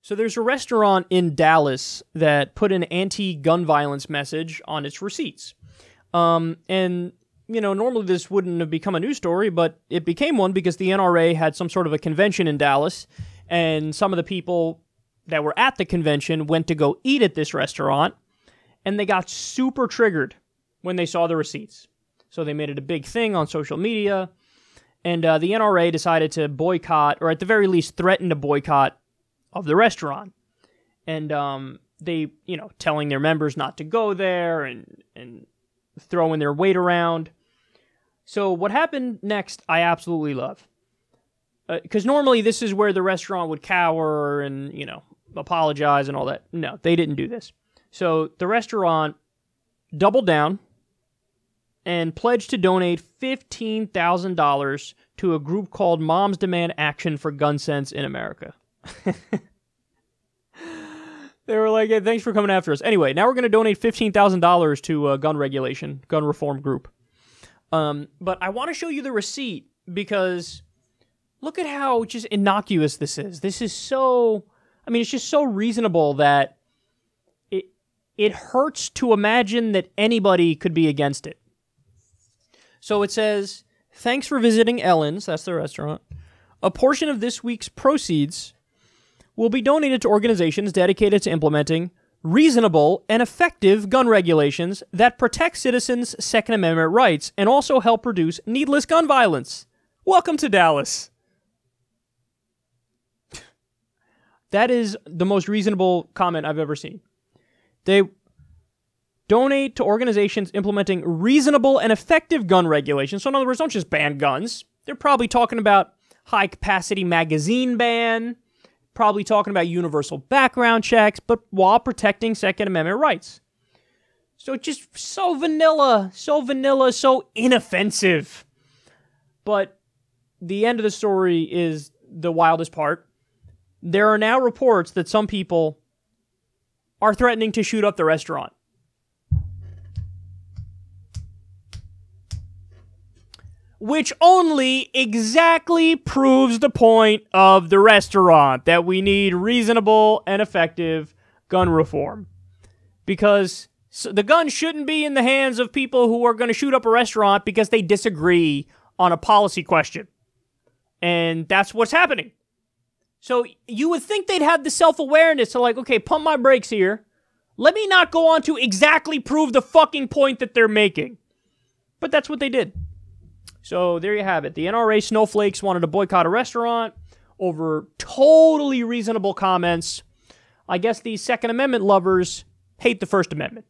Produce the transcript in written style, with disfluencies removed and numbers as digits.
So there's a restaurant in Dallas that put an anti-gun violence message on its receipts. And, you know, normally this wouldn't have become a news story, but it became one because the NRA had some sort of a convention in Dallas, and some of the people that were at the convention went to go eat at this restaurant, and they got super triggered when they saw the receipts. So they made it a big thing on social media, and the NRA decided to boycott, or at the very least threaten to boycott, of the restaurant. And they, you know, telling their members not to go there and throwing their weight around. So what happened next, I absolutely love. Because normally this is where the restaurant would cower and, you know, apologize and all that. No, they didn't do this. So the restaurant doubled down and pledged to donate $15,000 to a group called Moms Demand Action for Gun Sense in America. They were like, hey, thanks for coming after us. Anyway, now we're going to donate $15,000 to a gun reform group. But I want to show you the receipt because look at how just innocuous this is. This is so, I mean, it's just so reasonable that it hurts to imagine that anybody could be against it. So it says, thanks for visiting Ellen's, that's the restaurant. A portion of this week's proceeds will be donated to organizations dedicated to implementing reasonable and effective gun regulations that protect citizens' Second Amendment rights and also help reduce needless gun violence. Welcome to Dallas. That is the most reasonable comment I've ever seen. They donate to organizations implementing reasonable and effective gun regulations. So in other words, don't just ban guns. They're probably talking about high-capacity magazine ban, probably talking about universal background checks, but while protecting Second Amendment rights. So just so vanilla, so inoffensive. But the end of the story is the wildest part. There are now reports that some people are threatening to shoot up the restaurant. Which only exactly proves the point of the restaurant, that we need reasonable and effective gun reform. Because the gun shouldn't be in the hands of people who are going to shoot up a restaurant because they disagree on a policy question. And that's what's happening. So you would think they'd have the self-awareness to like, okay, pump my brakes here. Let me not go on to exactly prove the fucking point that they're making. But that's what they did. So there you have it. The NRA Snowflakes wanted to boycott a restaurant over totally reasonable comments. I guess these Second Amendment lovers hate the First Amendment.